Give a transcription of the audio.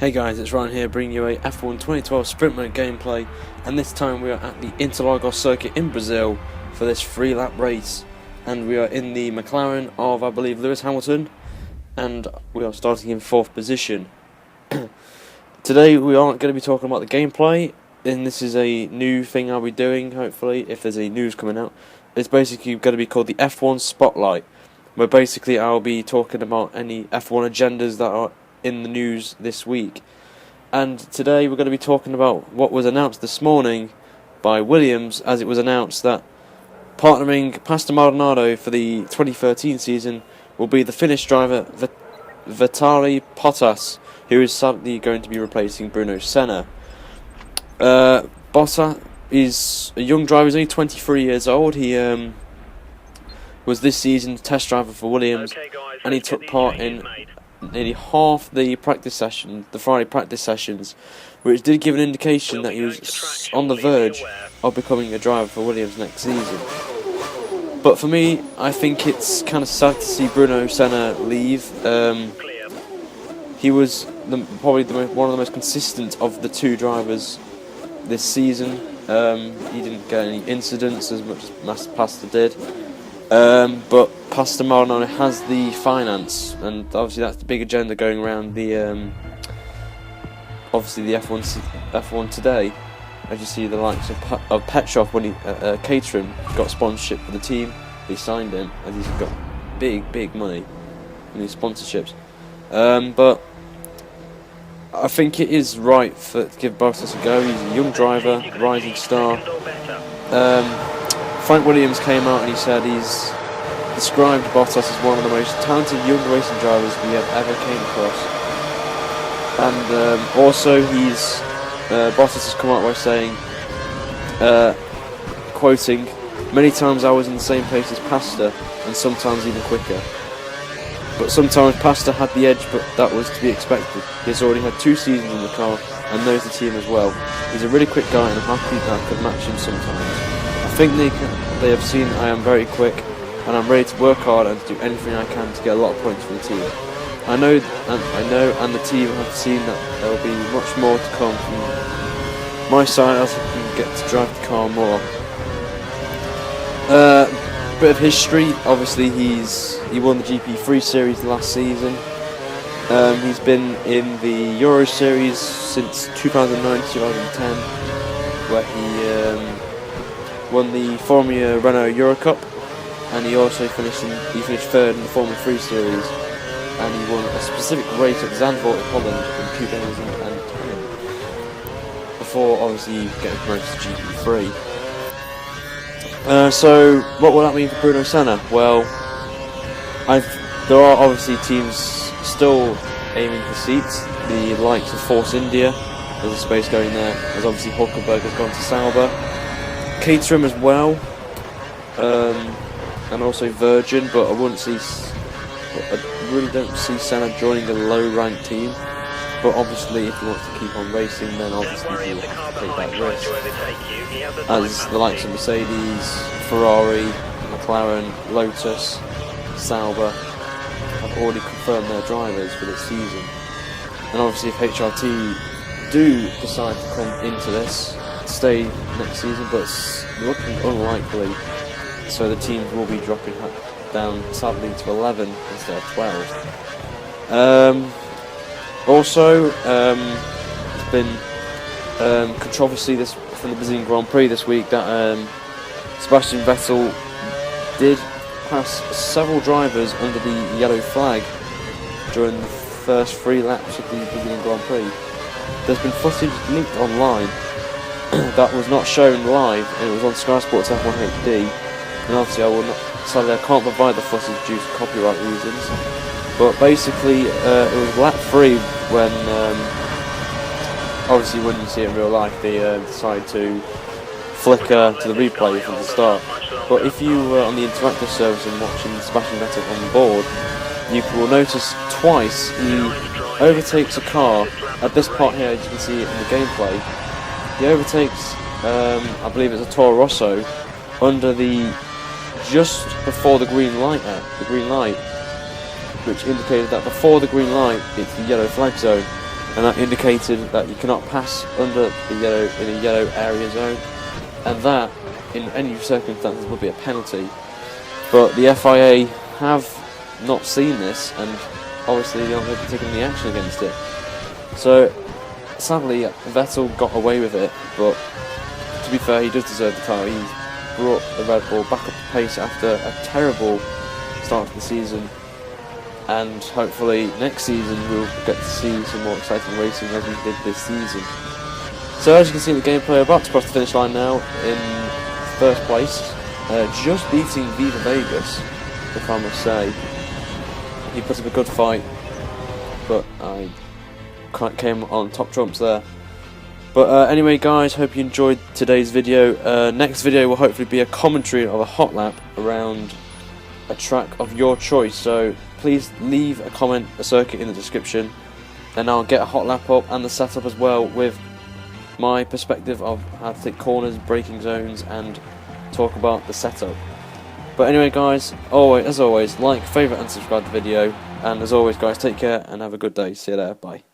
Hey guys, it's Ryan here bringing you a F1 2012 Sprint Mode gameplay, and this time we are at the Interlagos Circuit in Brazil for this 3-lap race, and we are in the McLaren of, I believe, Lewis Hamilton, and we are starting in 4th position. Today we aren't going to be talking about the gameplay, and this is a new thing I'll be doing, hopefully, if there's any news coming out. It's basically going to be called the F1 Spotlight, where basically I'll be talking about any F1 agendas that are in the news this week. And today we're going to be talking about what was announced this morning by Williams, as it was announced that partnering Pastor Maldonado for the 2013 season will be the Finnish driver Vettel Bottas, who is sadly going to be replacing Bruno Senna. Bottas is a young driver, he's only 23 years old. He was this season's test driver for Williams, and he took part in nearly half the practice session, the Friday practice sessions, which did give an indication that he was on the verge of becoming a driver for Williams next season. But for me, I think it's kind of sad to see Bruno Senna leave. He was probably one of the most consistent of the two drivers this season. He didn't get any incidents as much as Pastor did. But Pastor Maldonado has the finance, and obviously that's the big agenda going around the obviously the F1 today. As you see, the likes of Pet Shop, when he catering, got sponsorship for the team. He signed him, and he's got big money in these sponsorships. But I think it is right to give Bottas a go. He's a young driver, rising star. Frank Williams came out and he said he's described Bottas as one of the most talented young racing drivers we have ever came across. And also Bottas has come out by saying, quoting, "Many times I was in the same place as Pastor, and sometimes even quicker. But sometimes Pastor had the edge, but that was to be expected. He has already had 2 seasons in the car and knows the team as well. He's a really quick guy, and I'm happy that I could match him sometimes. I think they have seen I am very quick, and I'm ready to work hard and to do anything I can to get a lot of points for the team. I know, and the team have seen that there will be much more to come from my side as I can get to drive the car more." Bit of history. Obviously, he won the GP3 series last season. He's been in the Euro series since 2009-2010, where he won the Formula Renault Euro Cup, and he also finished 3rd in the Formula 3 series, and he won a specific race at Zandvoort in Holland in 2010, before obviously getting promoted to GP3. So what will that mean for Bruno Senna? Well, there are obviously teams still aiming for seats. The likes of Force India, there's a space going there. There's obviously Hulkenberg has gone to Sauber. Caterham as well, and also Virgin, but I really don't see Senna joining a low-ranked team. But obviously, if he wants to keep on racing, then obviously he'll have to take that risk. As the likes of Mercedes, Ferrari, McLaren, Lotus, Sauber have already confirmed their drivers for this season. And obviously, if HRT do decide to come into this, stay next season, but it's looking unlikely, so the teams will be dropping down sadly to 11 instead of 12. Also, there's been controversy from the Brazilian Grand Prix this week that Sebastian Vettel did pass several drivers under the yellow flag during the first 3 laps of the Brazilian Grand Prix. There's been footage leaked online that was not shown live, and it was on Sky Sports F1 HD, and obviously I can't provide the footage due to copyright reasons. But basically, it was lap 3 when, obviously when you see it in real life, they decide to flicker to the replay from the start. But if you were on the interactive service and watching Sebastian Vettel on board, you will notice twice he overtakes a car. At this part here, as you can see it in the gameplay, he overtakes, I believe it's a Toro Rosso, just before the green light, which indicated that before the green light, it's the yellow flag zone. and that indicated that you cannot pass under the yellow in a yellow area zone, and that in any circumstances would be a penalty. But the FIA have not seen this, and obviously they aren't taking any action against it. So sadly Vettel got away with it, but to be fair, he does deserve the title. He's brought the Red Bull back up to pace after a terrible start to the season, and hopefully next season we'll get to see some more exciting racing as we did this season. So as you can see in the gameplay, about to cross the finish line now in first place, just beating Viva Vegas, if I must say. He put up a good fight, but I came on top trumps there. But anyway guys, hope you enjoyed today's video. Next video will hopefully be a commentary of a hot lap around a track of your choice, so please leave a comment, a circuit in the description, and I'll get a hot lap up and the setup as well with my perspective of how to take corners, braking zones, and talk about the setup. But anyway guys, as always, like, favourite and subscribe to the video, and as always guys, take care and have a good day. See you later, bye.